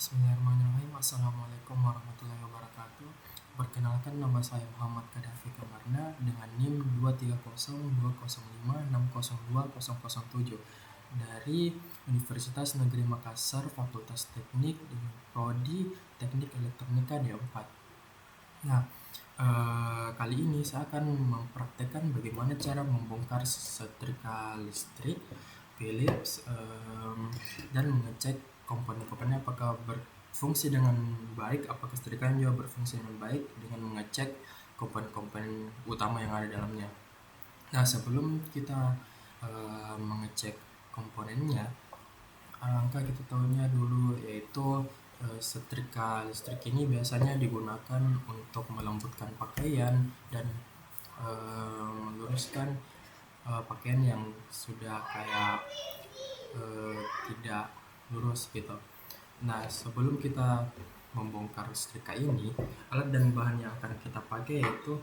Bismillahirrahmanirrahim. Assalamualaikum warahmatullahi wabarakatuh. Perkenalkan, nama saya Muhammad Kadafi Kamarna dengan NIM 23020560207 dari Universitas Negeri Makassar, Fakultas Teknik dengan Prodi Teknik Elektronika D4. Nah, kali ini saya akan mempraktekkan bagaimana cara membongkar setrika listrik Philips dan mengecek komponen-komponennya apakah berfungsi dengan baik, apakah setrikanya juga berfungsi dengan baik dengan mengecek komponen-komponen utama yang ada dalamnya. Nah, sebelum kita mengecek komponennya, alangkah kita tahunya dulu yaitu setrika listrik ini biasanya digunakan untuk melembutkan pakaian dan meluruskan pakaian yang sudah kayak tidak lurus gitu. Nah, sebelum kita membongkar setrika ini, alat dan bahan yang akan kita pakai yaitu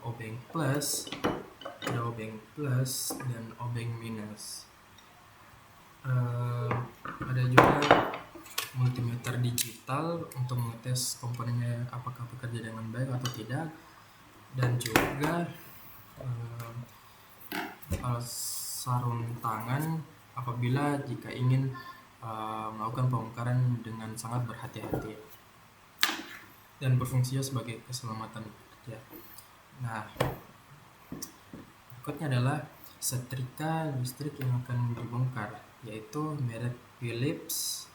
obeng plus, ada obeng plus dan obeng minus. Ada juga multimeter digital untuk mengetes komponennya apakah bekerja dengan baik atau tidak, dan juga sarung tangan apabila jika ingin melakukan pembongkaran dengan sangat berhati-hati dan berfungsi sebagai keselamatan kerja. Nah, berikutnya adalah setrika listrik yang akan dibongkar, yaitu merek Philips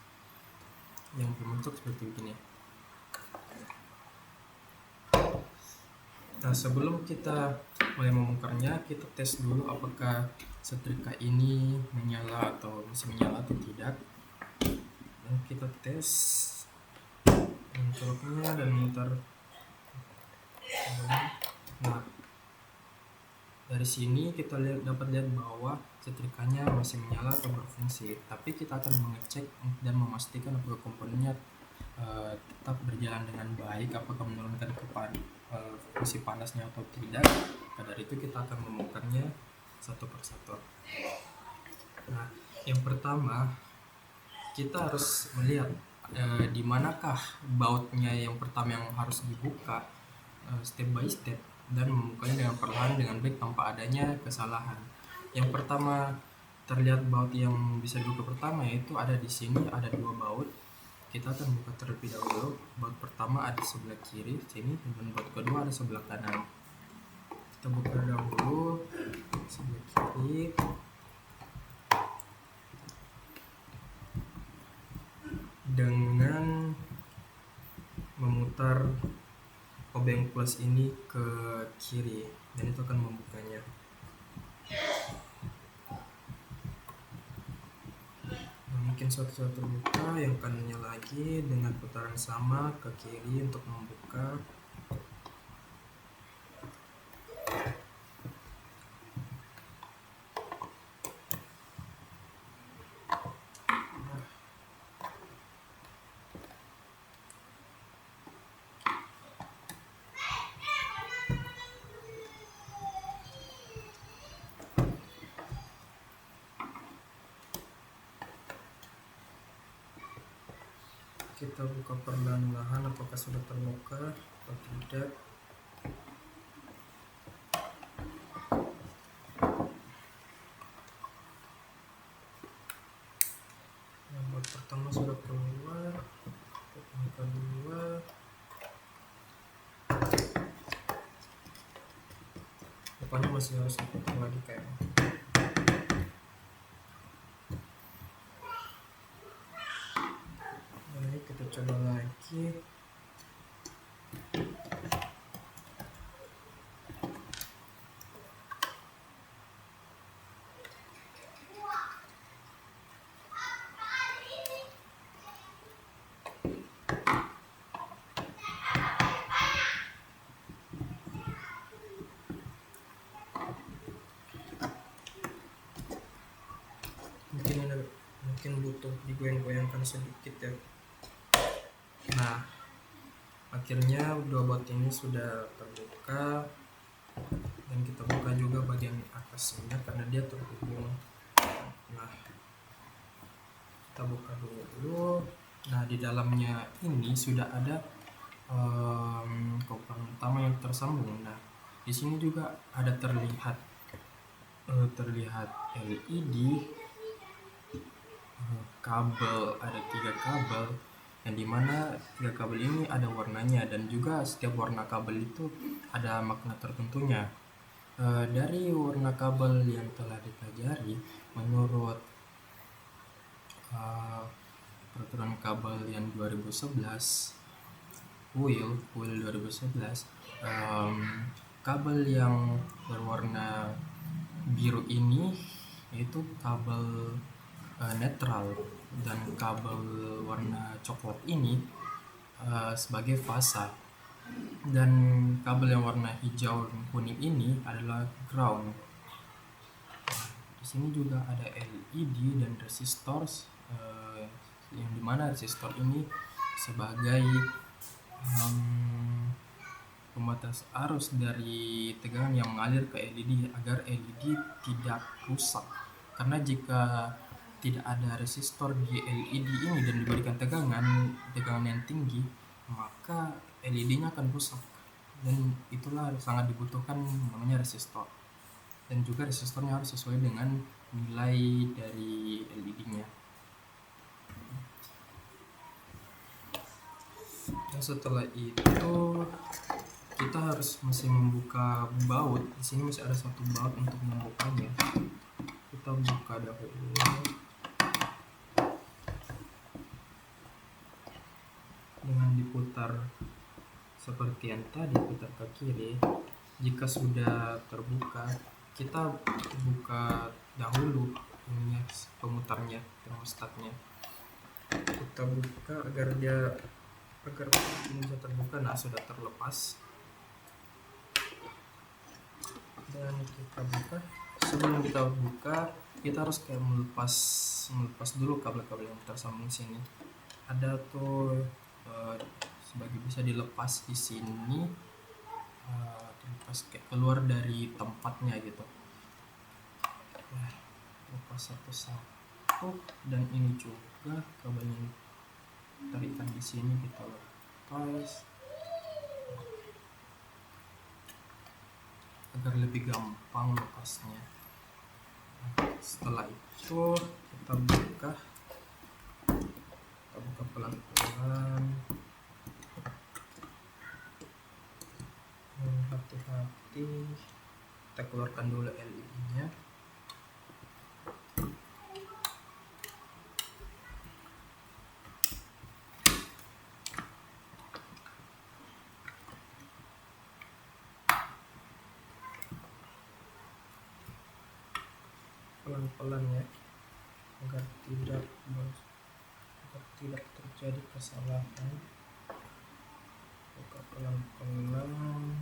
yang berbentuk seperti begini. Nah, sebelum kita mulai membongkarnya, kita tes dulu apakah setrika ini menyala atau masih menyala atau tidak. Dan kita tes mencoloknya dan memutar. Nah, dari sini kita dapat lihat bahwa setrikanya masih menyala atau berfungsi, tapi kita akan mengecek dan memastikan apakah komponennya tetap berjalan dengan baik, apakah menurunkan fungsi panasnya atau tidak. Nah, dari itu kita akan membongkarnya satu persatu. Nah, yang pertama kita harus melihat di manakah bautnya yang pertama yang harus dibuka step by step dan membukanya dengan perlahan dengan baik tanpa adanya kesalahan. Yang pertama terlihat baut yang bisa dibuka pertama yaitu ada di sini, ada dua baut. Kita akan buka terlebih dahulu. Baut pertama ada sebelah kiri sini dan baut kedua ada sebelah kanan. Kita buka dahulu sebelah kiri. Dengan memutar obeng plus ini ke kiri dan itu akan membukanya. Mungkin suatu terbuka, yang kanannya lagi dengan putaran sama ke kiri untuk membuka. Kita buka perlahan-lahan apakah sudah terbuka atau tidak. Baut pertama sudah keluar, yang kedua pokoknya masih harus diputar lagi kayaknya. Kita coba lagi. Mungkin butuh digoyang-goyangkan sedikit ya. Nah, akhirnya dua baut ini sudah terbuka dan kita buka juga bagian atasnya karena dia terhubung. Nah, kita buka dulu. Nah, di dalamnya ini sudah ada komponen utama yang tersambung. Nah, di sini juga ada terlihat LED, kabel, ada 3 kabel, yang dimana 3 kabel ini ada warnanya, dan juga setiap warna kabel itu ada makna tertentunya. Dari warna kabel yang telah dipelajari, menurut peraturan kabel yang 2011, WIL 2011, kabel yang berwarna biru ini yaitu kabel netral, dan kabel warna coklat ini sebagai fasa, dan kabel yang warna hijau dan kuning ini adalah ground. Di sini juga ada LED dan resistor, yang dimana resistor ini sebagai pembatas arus dari tegangan yang mengalir ke LED agar LED tidak rusak. Karena jika tidak ada resistor di LED ini dan diberikan tegangan yang tinggi, maka LED-nya akan rusak, dan itulah sangat dibutuhkan namanya resistor. Dan juga resistornya harus sesuai dengan nilai dari LED-nya. Dan setelah itu kita masih membuka baut. Di sini masih ada satu baut untuk membukanya. Kita buka dahulu dengan diputar seperti yang tadi, putar ke kiri. Jika sudah terbuka, kita buka dahulu ininya, pemutarnya, termostatnya. Kita buka agar ini bisa terbuka. Nah, sudah terlepas. Dan kita buka. Sebelum kita buka, kita harus kayak melepas dulu kabel-kabel yang tersambung sini. Ada tuh sebagai bisa dilepas di sini, dilepas kayak keluar dari tempatnya gitu. Nah, lepas satu-satu, dan ini juga kabelnya tarikan di sini kita lepas agar lebih gampang lepasnya. Setelah itu kita buka pelan-pelan, hati-hati. Kita keluarkan dulu LED-nya. Pelan-pelan ya, agar tidak terjadi kesalahan. Buka pelan-pelan.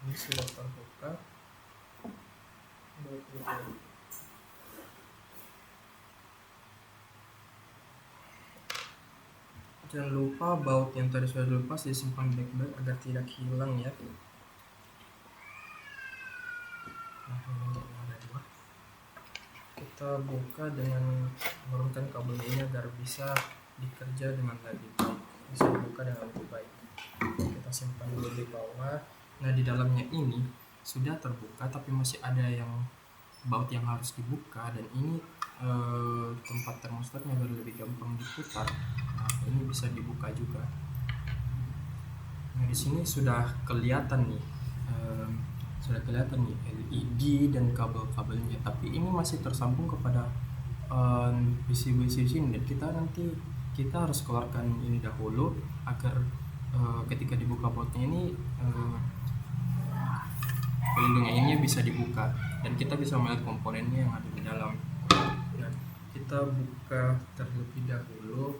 Ini sudah terbuka. Jangan lupa baut yang tadi sudah dilepas disimpan baik-baik agar tidak hilang ya. Nah, ini ada dua. Kita buka dengan menurunkan kabel ini agar bisa dikerja dengan lebih baik, bisa dibuka dengan lebih baik. Kita simpan dulu di bawah. Nah, di dalamnya ini sudah terbuka, tapi masih ada yang baut yang harus dibuka, dan ini tempat termostatnya agar lebih gampang diputar. Nah, ini bisa dibuka juga. Nah, di sini sudah kelihatan nih LED dan kabel-kabelnya, tapi ini masih tersambung kepada besi-besi sini, dan kita harus keluarkan ini dahulu agar ketika dibuka bautnya ini pelindungnya ini bisa dibuka, dan kita bisa melihat komponennya yang ada di dalam. Nah, kita buka terlebih dahulu,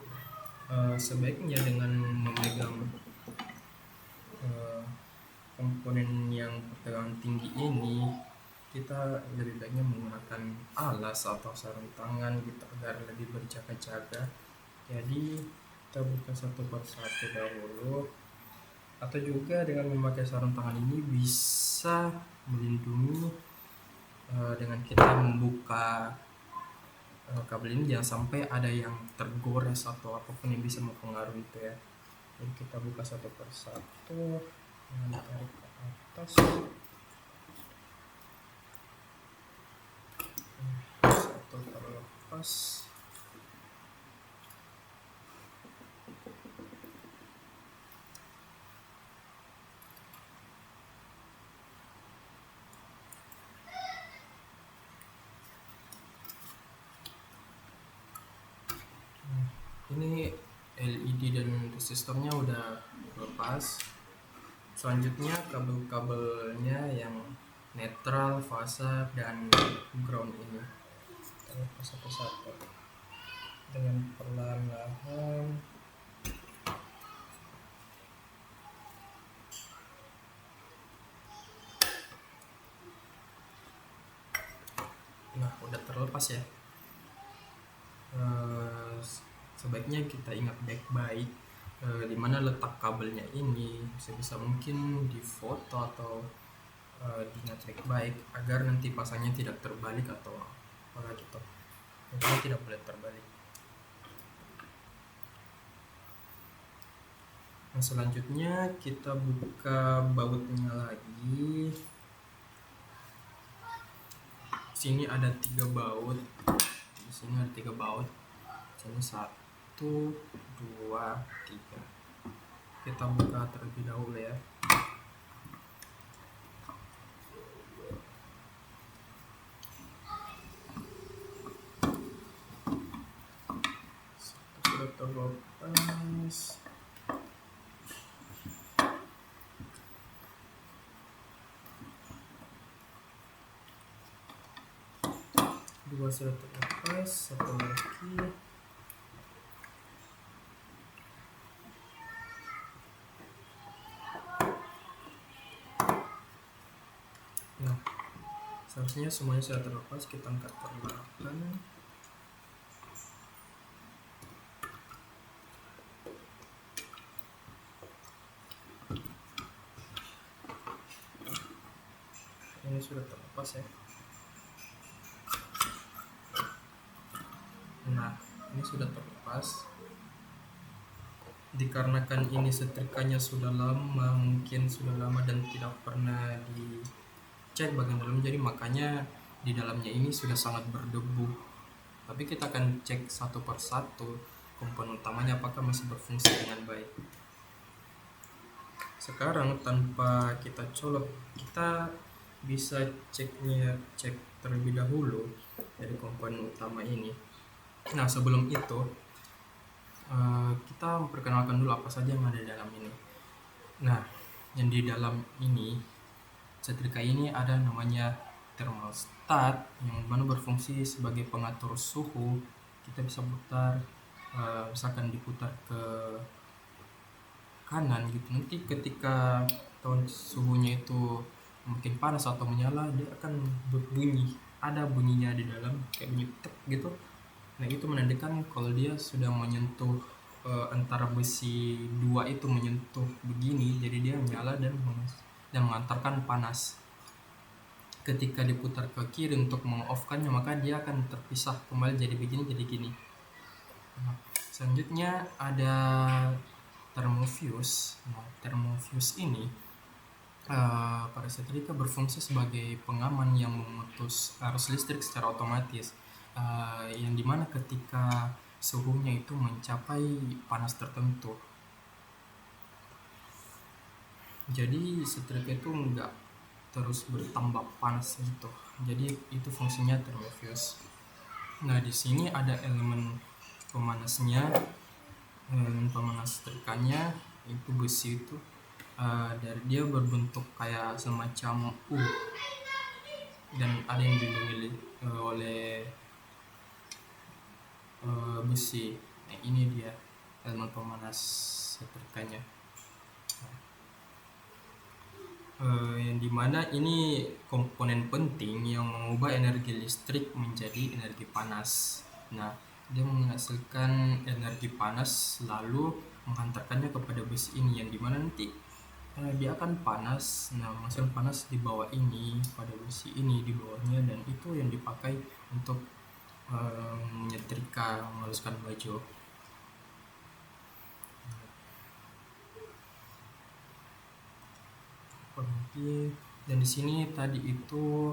sebaiknya dengan memegang komponen yang tegangan tinggi ini, kita lebih baiknya menggunakan alas atau sarung tangan gitu agar lebih berjaga-jaga. Jadi kita buka satu persatu dahulu, atau juga dengan memakai sarung tangan ini bisa melindungi dengan kita membuka kabel ini jangan sampai ada yang tergores atau apapun yang bisa mempengaruhi itu ya. Jadi kita buka satu persatu dengan tarik ke atas, satu terlepas. Ini LED dan resistornya udah lepas. Selanjutnya kabel-kabelnya yang netral, fasa, dan ground ini kita lepas satu-satu dengan perlahan-lahan. Nah, udah terlepas ya. Sebaiknya kita ingat baik-baik di mana letak kabelnya ini. Sebisa mungkin di foto atau diingat baik-baik agar nanti pasangnya tidak terbalik atau apa gitu. Intinya tidak boleh terbalik. Nah, selanjutnya kita buka bautnya lagi. Sini ada 3 baut. Di sini ada 3 baut. Sini 1, 2, 3. Kita buka terlebih dahulu ya. Sudah terlepas. Dua sudah terlepas, satu lagi. Nah, seharusnya semuanya sudah terlepas. Kita angkat perlahan. Ini sudah terlepas ya. Nah, ini sudah terlepas. Dikarenakan ini setrikanya sudah lama, mungkin sudah lama dan tidak pernah dicek bagian dalam, jadi makanya di dalamnya ini sudah sangat berdebu. Tapi kita akan cek satu persatu komponen utamanya apakah masih berfungsi dengan baik. Sekarang tanpa kita colok, kita bisa cek terlebih dahulu dari komponen utama ini. Nah, sebelum itu kita memperkenalkan dulu apa saja yang ada di dalam ini. Nah, yang di dalam ini setrika ini ada namanya thermostat yang mana berfungsi sebagai pengatur suhu. Kita bisa putar, misalkan diputar ke kanan gitu, nanti ketika suhunya itu makin panas atau menyala, dia akan berbunyi, ada bunyinya di dalam kayak bunyi tek gitu. Nah, itu menandakan kalau dia sudah menyentuh antara besi dua itu menyentuh begini, jadi dia menyala dan mengantarkan panas. Ketika diputar ke kiri untuk meng-off-kannya, maka dia akan terpisah kembali jadi begini, jadi gini. Nah, selanjutnya ada thermofuse. Nah, thermofuse ini pada setrika berfungsi sebagai pengaman yang memutus arus listrik secara otomatis, yang dimana ketika suhunya itu mencapai panas tertentu, jadi setrika itu enggak terus bertambah panas gitu. Jadi itu fungsinya thermofuse. Nah, di sini ada elemen pemanasnya. Elemen pemanas setrikanya itu besi itu, dari dia berbentuk kayak semacam dan ada yang dilindungi oleh besi. Nah, ini dia elemen pemanas setrikanya. Yang dimana ini komponen penting yang mengubah energi listrik menjadi energi panas. Nah, dia menghasilkan energi panas lalu menghantarkannya kepada besi ini, yang dimana nanti dia akan panas. Nah, menghasilkan panas di bawah ini pada besi ini di bawahnya, dan itu yang dipakai untuk menyetrika, menghaluskan baju. Dan di sini tadi itu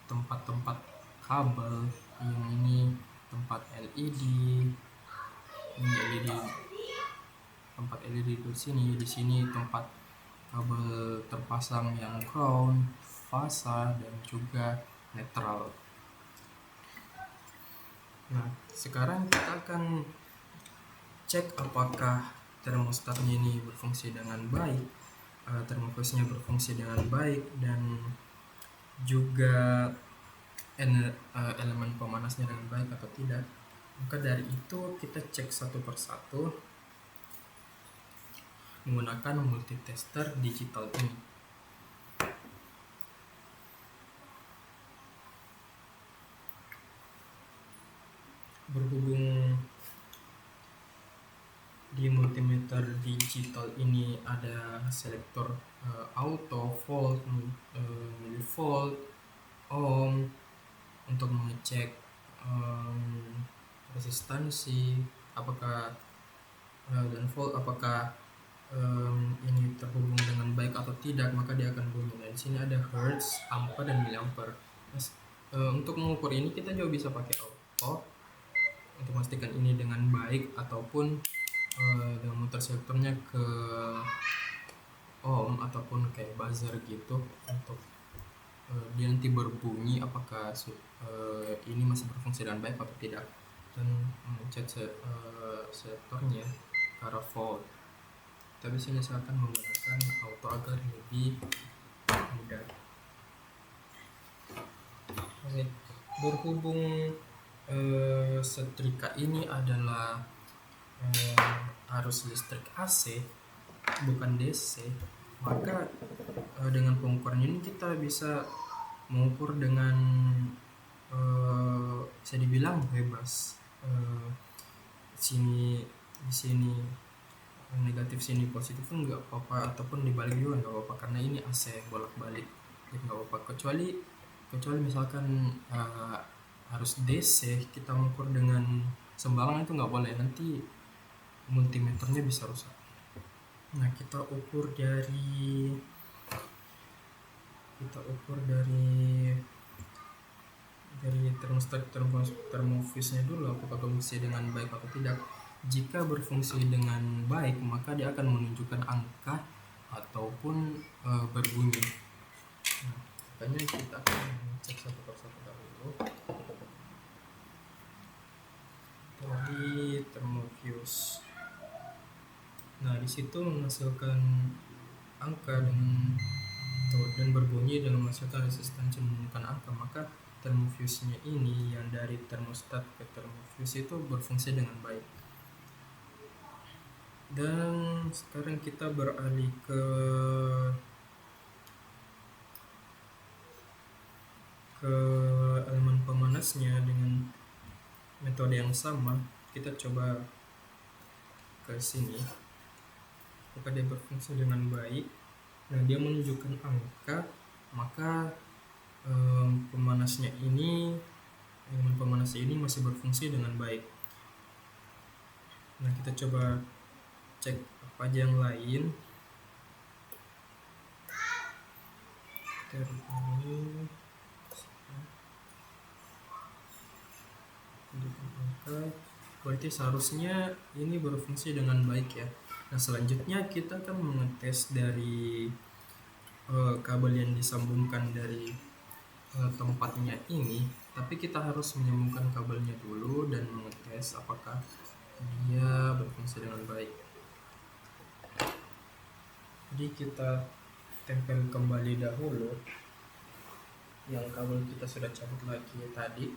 tempat-tempat kabel, yang ini tempat LED, ini LED, tempat LED di sini tempat kabel terpasang yang ground, fasa, dan juga netral. Nah, sekarang kita akan cek apakah termostatnya ini berfungsi dengan baik, termofusnya berfungsi dengan baik, dan juga elemen pemanasnya dengan baik atau tidak. Maka dari itu kita cek satu persatu menggunakan multitester digital ini. Berhubung di multimeter digital ini ada selektor auto, volt, millivolt, ohm untuk mengecek resistansi apakah dan volt apakah ini terhubung dengan baik atau tidak, maka dia akan bunyi. Dan di sini ada hertz, ampere, dan miliampere. Untuk mengukur ini kita juga bisa pakai auto untuk memastikan ini dengan baik, ataupun dengan muter selektornya ke ohm ataupun kayak buzzer gitu, untuk dia nanti berbunyi apakah ini masih berfungsi dengan baik atau tidak, dan mencet selektornya ke arah volt. Tapi sini saya akan menggunakan auto agar lebih mudah. Oke. Berhubung setrika ini adalah arus listrik AC bukan DC, maka dengan pengukuran ini kita bisa mengukur dengan bisa dibilang bebas. Di sini negatif, sini positif pun nggak apa-apa, ataupun dibalik juga nggak apa-apa, karena ini AC bolak-balik, jadi nggak apa-apa. Kecuali misalkan harus DC, kita mengukur dengan sembarangan itu nggak boleh, nanti multimeternya bisa rusak. Nah, kita ukur dari termostat termofusnya dulu, apakah berfungsi dengan baik atau tidak. Jika berfungsi dengan baik, maka dia akan menunjukkan angka ataupun berbunyi. Nah, makanya kita akan cek satu persatu dahulu. Dari termofus, nah di situ menghasilkan angka dan berbunyi dengan menghasilkan resistansi menunjukkan angka, maka termofusnya ini yang dari termostat ke termofus itu berfungsi dengan baik. Dan sekarang kita beralih ke elemen pemanasnya dengan metode yang sama. Kita coba ke sini, apakah dia berfungsi dengan baik. Nah, dia menunjukkan angka, maka elemen pemanasnya ini masih berfungsi dengan baik. Nah, kita coba cek apa aja yang lain. Dari ini angka, berarti seharusnya ini berfungsi dengan baik ya. Nah, selanjutnya kita akan mengetes dari kabel yang disambungkan dari tempatnya ini, tapi kita harus menyambungkan kabelnya dulu dan mengetes apakah dia berfungsi dengan baik. Jadi kita tempel kembali dahulu yang kabel kita sudah cabut lagi tadi.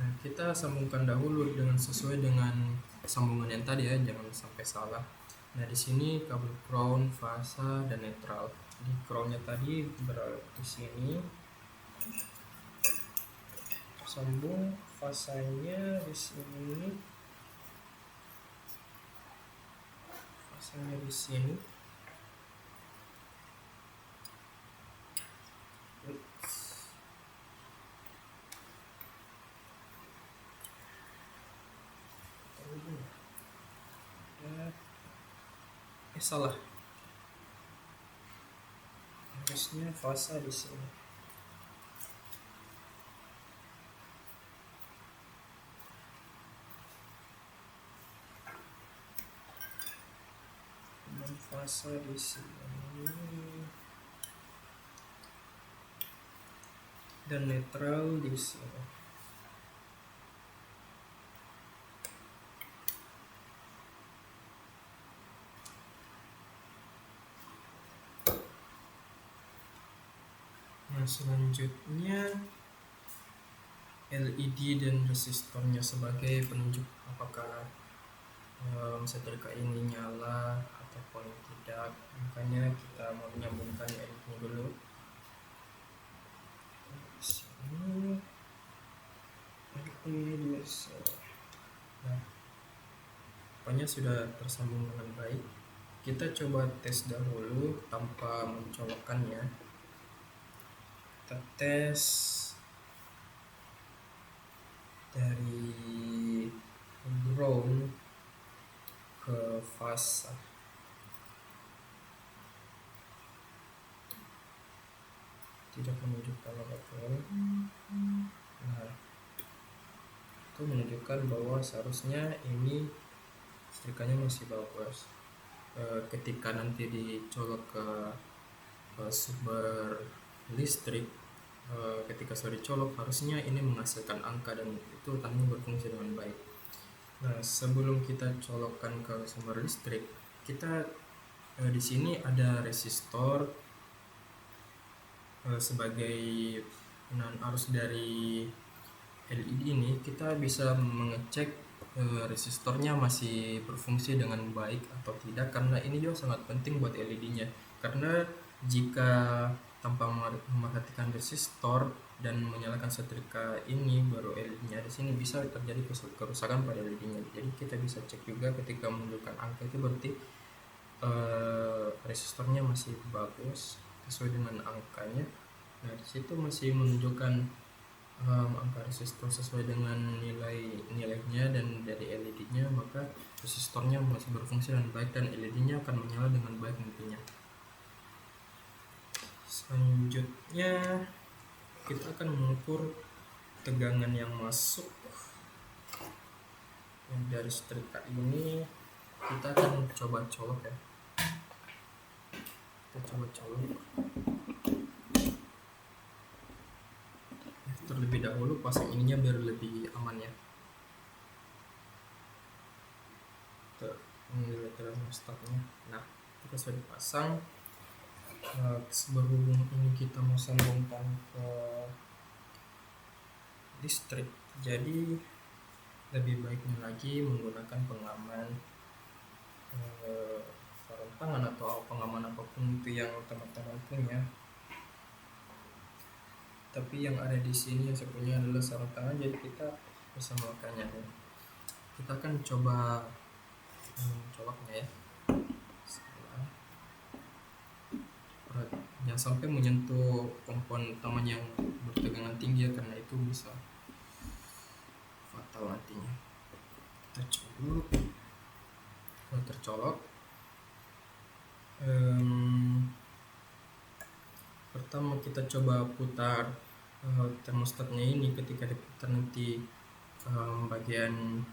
Nah, kita sambungkan dahulu sesuai dengan sambungan yang tadi ya, jangan sampai salah. Nah, di sini kabel ground, fasa, dan netral. Di groundnya tadi berada di sini, sambung fasanya di sini, fasanya di sini. Salah, harusnya fasa di sini. Dan fasa di sini dan netral di sini. Nah, selanjutnya LED dan resistornya sebagai penunjuk apakah setrika ini nyala ataupun tidak. Makanya kita mau menyambungkan LED-nya dulu. Sini LED biasa. Nah, pokoknya sudah tersambung dengan baik. Kita coba tes dahulu tanpa mencolokkannya. Kita tes dari ground ke fasa. Tidak menunjukkan apapun. Nah, itu menunjukkan bahwa seharusnya ini setrikanya masih bagus. Ketika nanti dicolok ke sumber listrik, ketika sudah dicolok harusnya ini menghasilkan angka dan itu tandanya berfungsi dengan baik. Nah, sebelum kita colokkan ke sumber listrik, kita di sini ada resistor sebagai penahan arus dari LED ini. Kita bisa mengecek resistornya masih berfungsi dengan baik atau tidak, karena ini juga sangat penting buat LED-nya. Karena jika tanpa memperhatikan resistor dan menyalakan setrika ini baru LED-nya di sini, bisa terjadi kerusakan pada LED-nya. Jadi kita bisa cek juga ketika menunjukkan angka itu berarti resistornya masih bagus sesuai dengan angkanya. Nah, di situ masih menunjukkan angka resistor sesuai dengan nilainya dan dari LED-nya, maka resistornya masih berfungsi dengan baik dan LED-nya akan menyala dengan baik nantinya. Selanjutnya kita akan mengukur tegangan yang masuk dari setrika ini. Kita akan coba colok ya. Kita coba colok terlebih dahulu, pasang ininya biar lebih aman ya. Ini termostatnya. Nah, kita sudah dipasang. Berhubung ini kita mau sambungkan ke listrik, jadi lebih baiknya lagi menggunakan pengaman sarung tangan atau pengaman apapun itu yang teman-teman punya. Tapi yang ada di sini yang saya punya adalah sarung tangan, jadi kita bisa memakainya. Kita akan coba coloknya ya. Jangan sampai menyentuh kompon utamanya yang bertegangan tinggi ya, karena itu bisa fatal nantinya. Kita coba dulu. Kalau tercolok, pertama kita coba putar termostatnya ini. Ketika diputar nanti bagian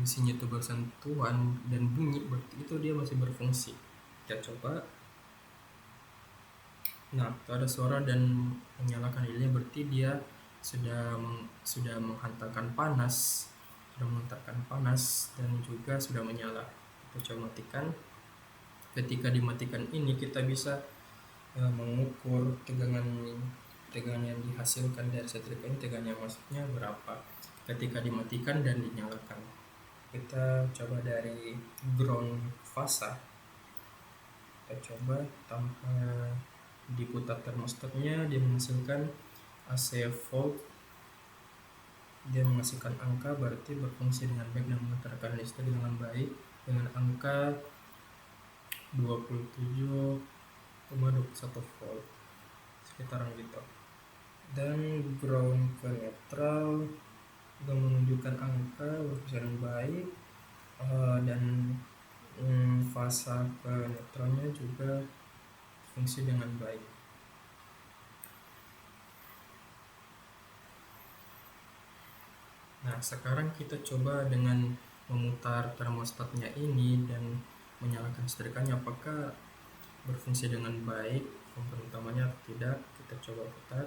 besinya itu bersentuhan dan bunyi, berarti itu dia masih berfungsi. Kita coba. Nah, itu ada suara dan menyalakan ini, berarti dia sudah menghantarkan panas, dan juga sudah menyala. Kita coba matikan. Ketika dimatikan ini kita bisa mengukur tegangan yang dihasilkan dari setrika ini, tegangan yang masuknya berapa ketika dimatikan dan dinyalakan. Kita coba dari ground fasa. Kita coba tanpa diputar termostatnya, dia menghasilkan AC volt dia menghasilkan angka berarti berfungsi dengan baik dan mengantarkan listrik dengan baik dengan angka 27,21 volt sekitaran gitu. Dan ground ke netral juga menunjukkan angka berfungsi dengan baik, dan fasa ke netralnya juga fungsi dengan baik. Nah, sekarang kita coba dengan memutar termostatnya ini dan menyalakan setrikanya apakah berfungsi dengan baik komponen utamanya atau tidak. Kita coba putar.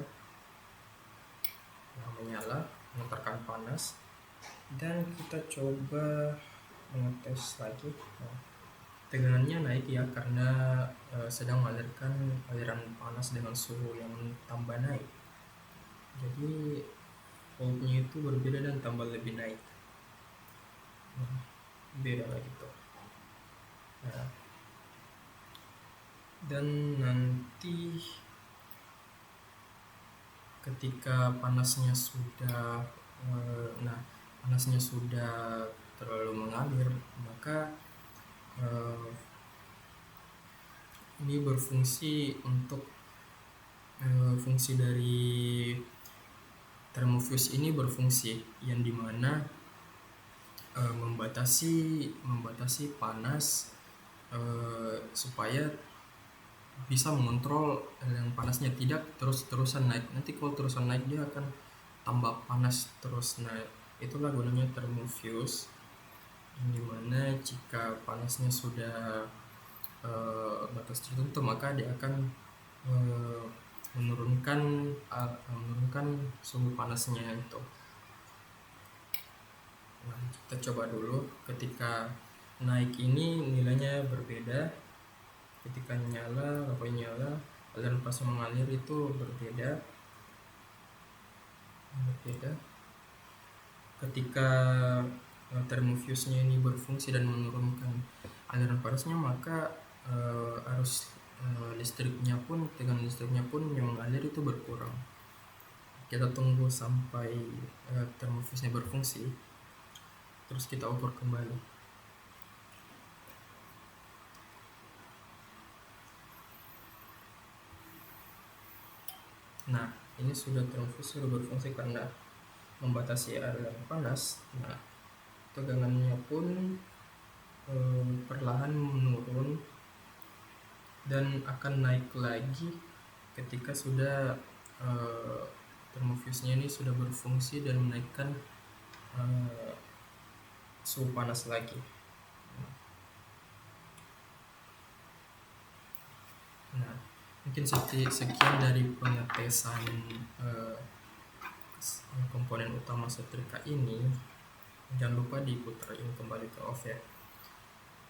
Nah, menyala, mengantarkan panas, dan kita coba mengetes lagi. Nah, tegangannya naik ya karena sedang mengalirkan aliran panas dengan suhu yang tambah naik. Jadi voltnya itu berbeda dan tambah lebih naik. Nah, beda lagi tuh. Nah, dan nanti ketika panasnya sudah terlalu mengalir, maka ini berfungsi untuk fungsi dari thermofuse ini berfungsi yang dimana membatasi panas supaya bisa mengontrol yang panasnya tidak terus-terusan naik. Nanti kalau terusan naik dia akan tambah panas terus naik. Itulah gunanya thermofuse, yang dimana jika panasnya sudah batas tertentu maka dia akan menurunkan suhu panasnya itu. Nah, kita coba dulu. Ketika naik ini nilainya berbeda, ketika nyala aliran panas mengalir itu berbeda. Ketika thermofuse-nya ini berfungsi dan menurunkan aliran panasnya, maka arus listriknya pun, tegangan listriknya pun yang mengalir itu berkurang. Kita tunggu sampai thermofuse-nya berfungsi, terus kita ukur kembali. Nah, ini sudah thermofuse sudah berfungsi karena membatasi aliran panas. Nah, tegangannya pun perlahan menurun dan akan naik lagi ketika sudah thermofuse-nya ini sudah berfungsi dan menaikkan suhu panas lagi. Nah, mungkin sekian dari pengetesan komponen utama setrika ini. Jangan lupa diputar ini kembali ke off ya.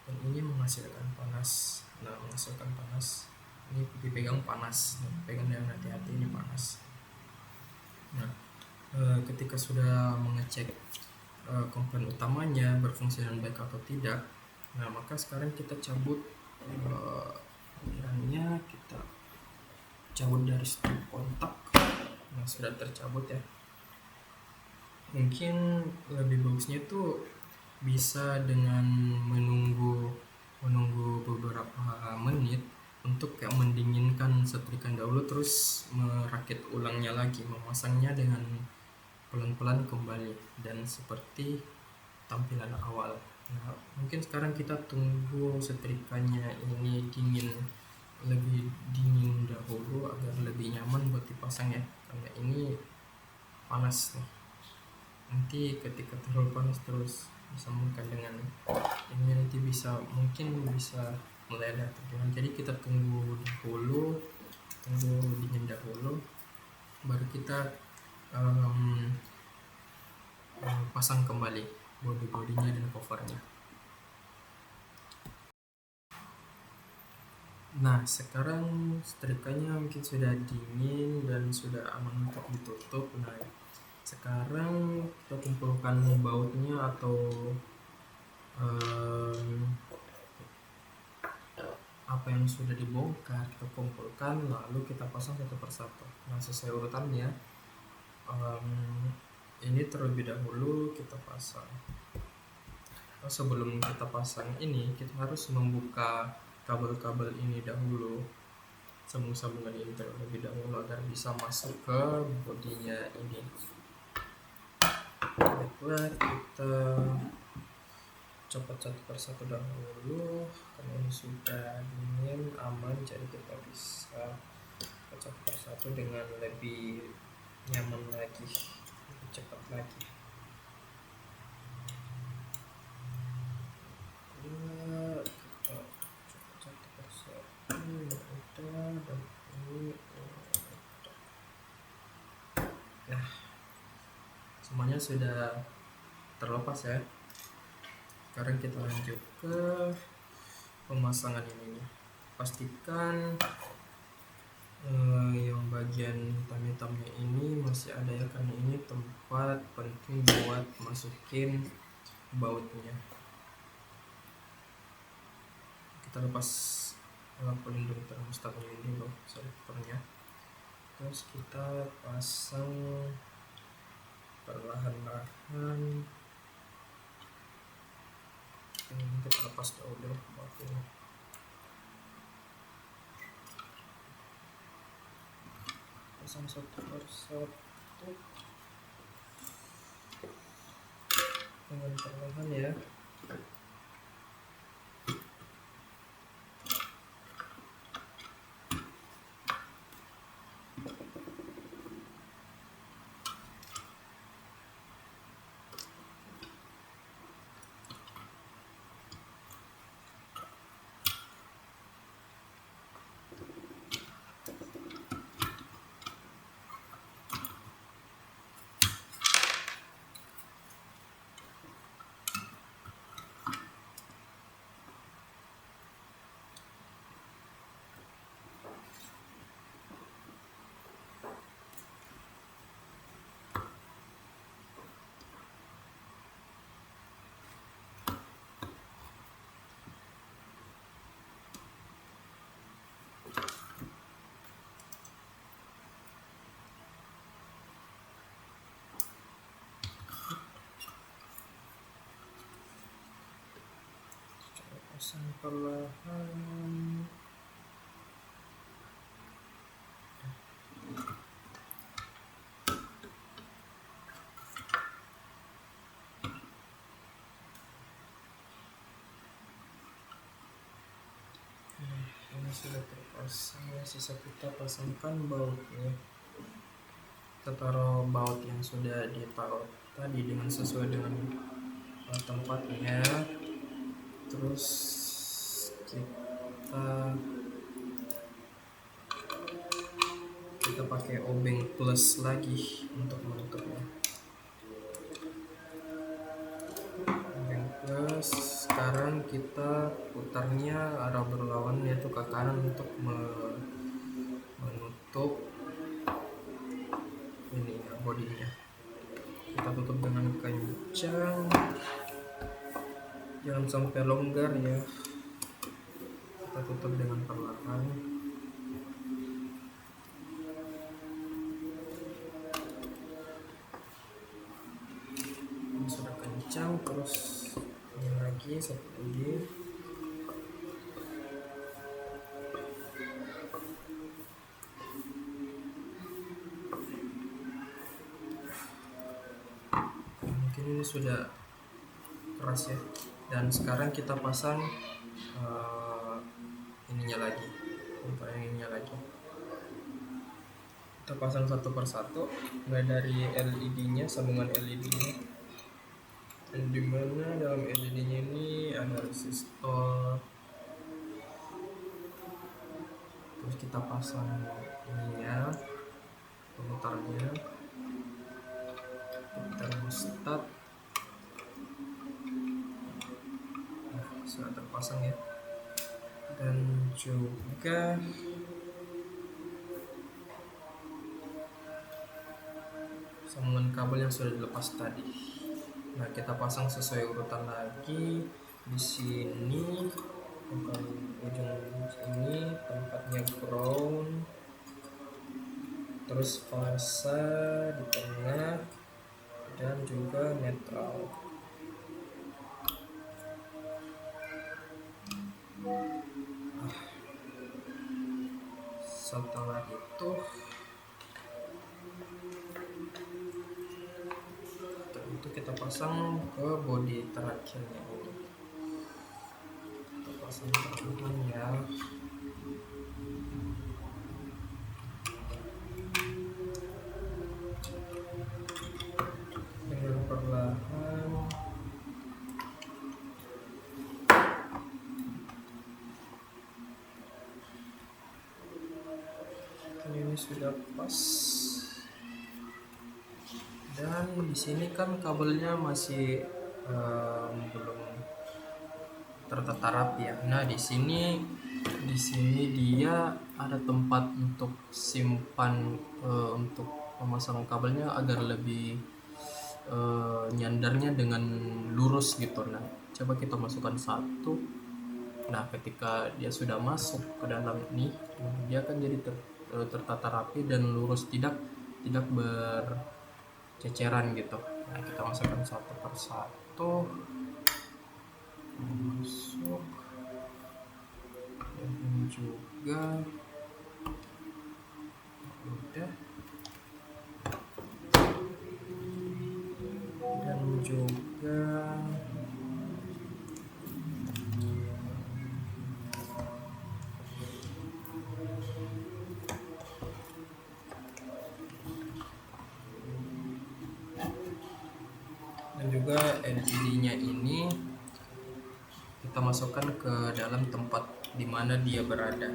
Dan ini menghasilkan panas. Nah, ini dipegang panas. Pegang dengan hati-hati, ini panas. Nah, ketika sudah mengecek komponen utamanya berfungsi dengan baik atau tidak, nah maka sekarang kita cabut alirannya, kita cabut dari strip kontak. Nah, sudah tercabut ya. Mungkin lebih bagusnya itu bisa dengan menunggu beberapa menit untuk kayak mendinginkan setrikaan dahulu, terus merakit ulangnya lagi, memasangnya dengan pelan-pelan kembali dan seperti tampilan awal. Nah, mungkin sekarang kita tunggu setrikanya ini lebih dingin dahulu agar lebih nyaman buat dipasang ya, karena ini panas nih. Nanti ketika terlalu panas terus disambungkan dengan ini, nanti mungkin bisa meledak. Jadi kita tunggu dingin dahulu, baru kita pasang kembali body-bodinya dan covernya. Nah, sekarang setrikanya mungkin sudah dingin dan sudah aman untuk ditutup. Nah, sekarang kita kumpulkan bautnya atau apa yang sudah dibongkar, kita kumpulkan lalu kita pasang satu persatu. Nah, sesuai urutannya, ini terlebih dahulu kita pasang. Sebelum kita pasang ini, kita harus membuka kabel-kabel ini dahulu, sambung-sambungan ini terlebih dahulu agar bisa masuk ke bodinya ini. Baiklah, kita copot satu persatu dahulu karena ini sudah dingin, aman, jadi kita bisa satu persatu dengan lebih nyaman lagi, lebih cepat lagi. Ya, kita copot satu persatu, udah, dan ini udah. Nah, semuanya sudah terlepas ya. Sekarang kita lanjut ke pemasangan ini. Pastikan yang bagian hitam-hitamnya ini masih ada ya, karena ini tempat penting buat masukin bautnya. Kita lepas pelindung termostatnya ini loh, selectornya. Terus kita pasang perlahan-lahan. Ini kita lepas dahulu bautnya. Pasang satu persatu dengan perlahan ya. Pasang perlahan. Ini sudah terpasang ya, sisa kita pasangkan bautnya. Kita taruh baut yang sudah ditaruh tadi dengan sesuai dengan tempatnya. Terus kita pakai obeng plus lagi untuk menutupnya. Obeng plus, sekarang kita putarnya arah berlawan yaitu ke kanan untuk menutup ini bodinya. Kita tutup dengan kencang, jangan sampai longgar ya. Kita tutup dengan perlahan. Ini sudah kencang, terus ini lagi satu lagi. Mungkin ini sudah keras ya. Dan sekarang kita pasang ininya lagi, komponennya lagi. Kita pasang satu persatu, mulai dari LED-nya, sambungan LED-nya. Dan dimana dalam LED-nya ini ada resistor. Terus kita pasang ininya, pemutarnya, termostat. Nah, sudah terpasang ya. Dan juga sambungan kabel yang sudah dilepas tadi. Nah, kita pasang sesuai urutan lagi. Di sini bukan ujung sini tempatnya ground, terus fasa di tengah, dan juga netral. Setelah itu kita pasang ke bodi terakhirnya ini. Kita pasang perlahan ya. Dengan perlahan. Ini sudah pas. Dan di sini kan kabelnya masih belum tertata rapi ya. Nah, di sini dia ada tempat untuk simpan untuk pemasangan kabelnya agar lebih nyandarnya dengan lurus gitu. Nah, coba kita masukkan satu. Nah, ketika dia sudah masuk ke dalam ini, dia akan jadi tertata rapi dan lurus, tidak berceceran gitu. Nah, kita masukkan satu persatu. Masuk. Dan ini juga. Udah. Dan juga LED-nya ini kita masukkan ke dalam tempat di mana dia berada.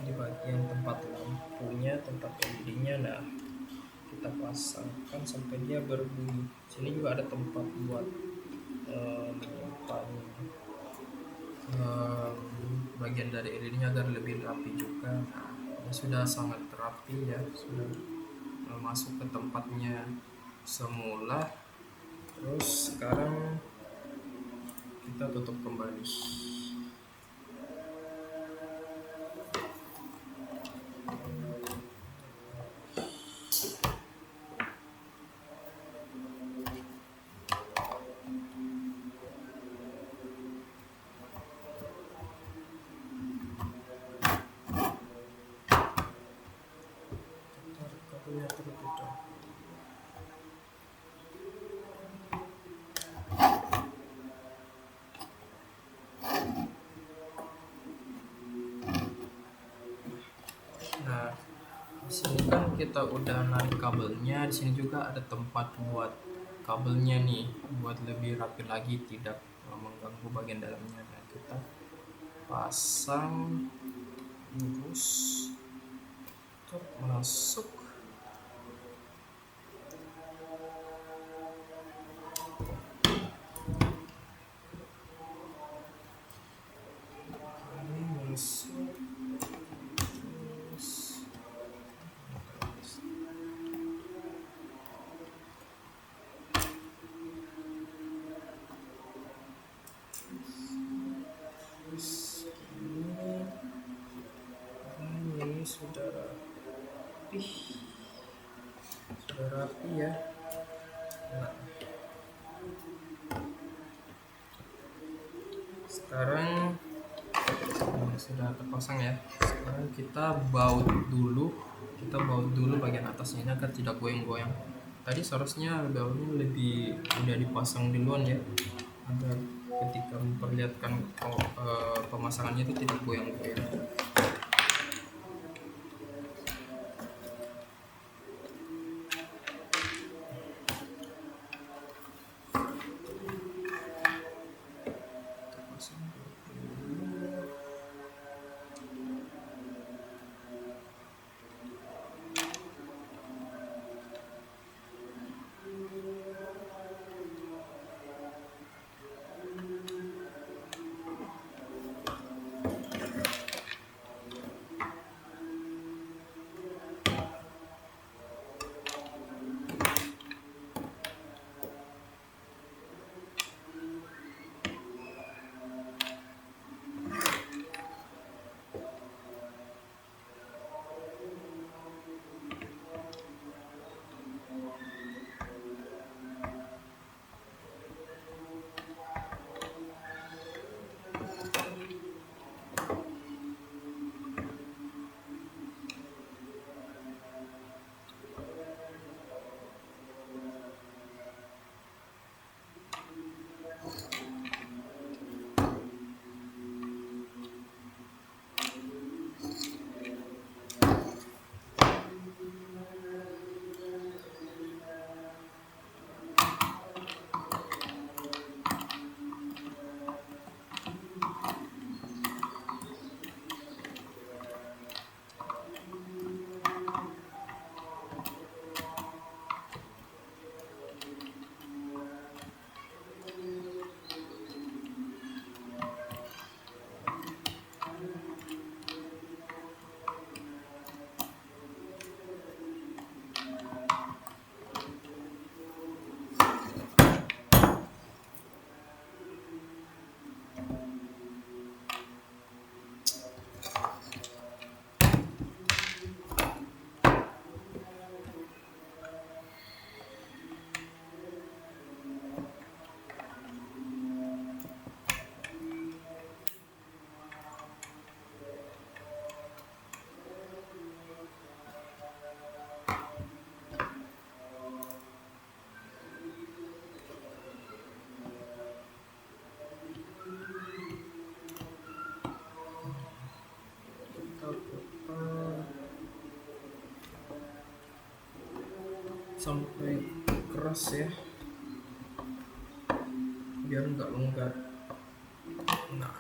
Di bagian tempat lampunya, tempat LED-nya. Nah, kita pasangkan sampai dia berbunyi. Sini juga ada tempat buat menyimpan bagian dari LED-nya agar lebih rapi juga. Nah, ini sudah sangat rapi ya, sudah masuk ke tempatnya semula. Terus sekarang kita tutup kembali. Kabelnya terlebih dahulu. Nah, di sini kan kita udah narik kabelnya. Di sini juga ada tempat buat kabelnya nih, buat lebih rapi lagi, tidak mengganggu bagian dalamnya. Nah, kita pasang lurus, masuk. Ini sudah rapi ya. Nah, sekarang sudah terpasang ya. Sekarang kita baut dulu bagian atasnya ini agar tidak goyang-goyang. Tadi seharusnya bautnya lebih mudah dipasang duluan ya, agar ketika memperlihatkan pemasangannya itu tidak goyang-goyang. sampai keras ya, biar nggak longgar. Nah,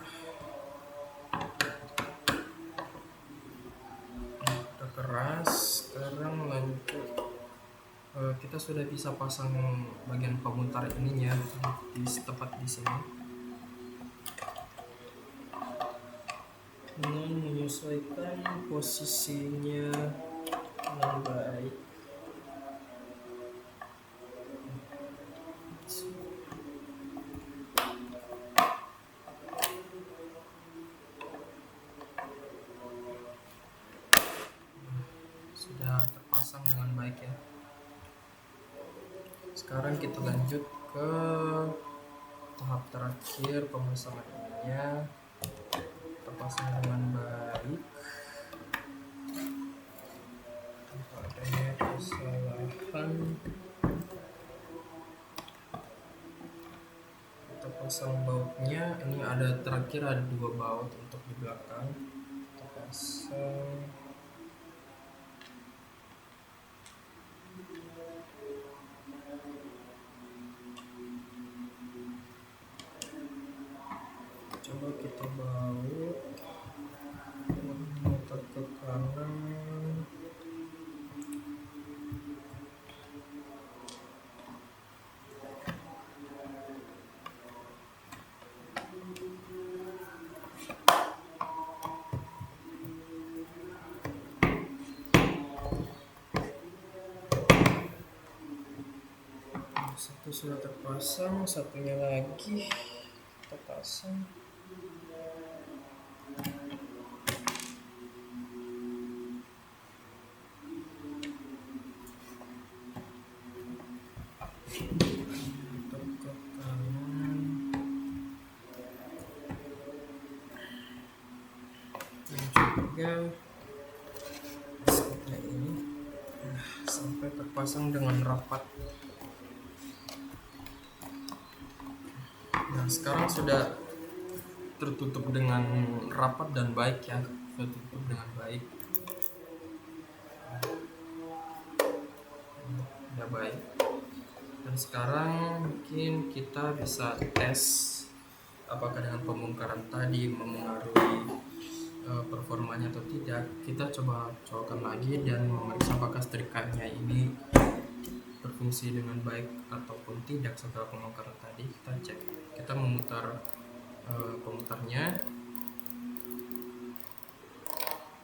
udah keras. Sekarang lanjut, kita sudah bisa pasang bagian pemutar ininya di tepat di sini dengan menyesuaikan posisinya dengan baik. Sudah terpasang dengan baik ya. Sekarang kita lanjut ke tahap terakhir, pemasangan ininya. Terpasang dengan baik tanpa adanya kesalahan. Kita pasang bautnya. Ini ada terakhir ada 2 baut untuk di belakang. Kita pasang. Coba kita baut, muter ke kanan. Satu sudah terpasang, satunya lagi kita pasang. Muter ke kanan. Dan juga seperti ini. Nah, sampai terpasang dengan rapat. Nah, sekarang sudah tertutup dengan rapat dan baik ya, tertutup dengan baik. Udah baik. Dan sekarang mungkin kita bisa tes apakah dengan pembongkaran tadi mempengaruhi performanya atau tidak. Kita coba colokan lagi dan memeriksa apakah setrikannya ini berfungsi dengan baik ataupun tidak setelah pembongkaran tadi. Kita cek, kita memutar pemutarnya.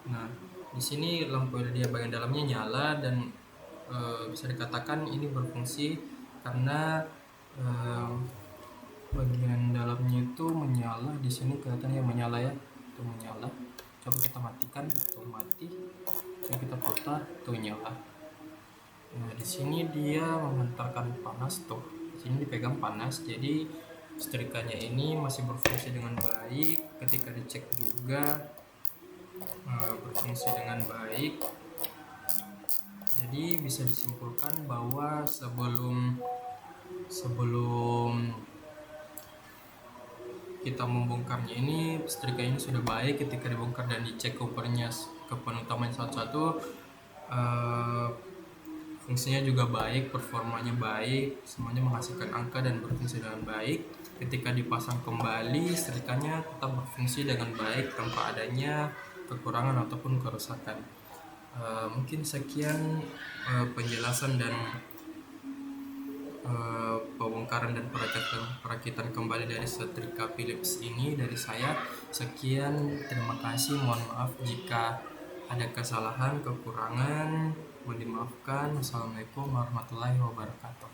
Nah, di sini lampu LED bagian dalamnya nyala dan bisa dikatakan ini berfungsi karena bagian dalamnya itu menyala. Di sini kelihatannya menyala ya, itu menyala. Coba kita matikan, itu mati. Coba kita putar, itu nyala. Nah, di sini dia memantarkan panas tuh. Di sini dipegang panas, jadi setrikannya ini masih berfungsi dengan baik. Ketika dicek juga berfungsi dengan baik. Jadi bisa disimpulkan bahwa sebelum kita membongkarnya ini setrika ini sudah baik. Ketika dibongkar dan dicek kompornya kepan utamanya satu-satu, fungsinya juga baik, performanya baik, semuanya menghasilkan angka dan berfungsi dengan baik. Ketika dipasang kembali, setrikanya tetap berfungsi dengan baik tanpa adanya kekurangan ataupun kerusakan. Mungkin sekian penjelasan dan pembongkaran dan perakitan kembali dari setrika Philips ini dari saya. Sekian, terima kasih. Mohon maaf jika ada kesalahan, kekurangan, mohon dimaafkan. Assalamualaikum warahmatullahi wabarakatuh.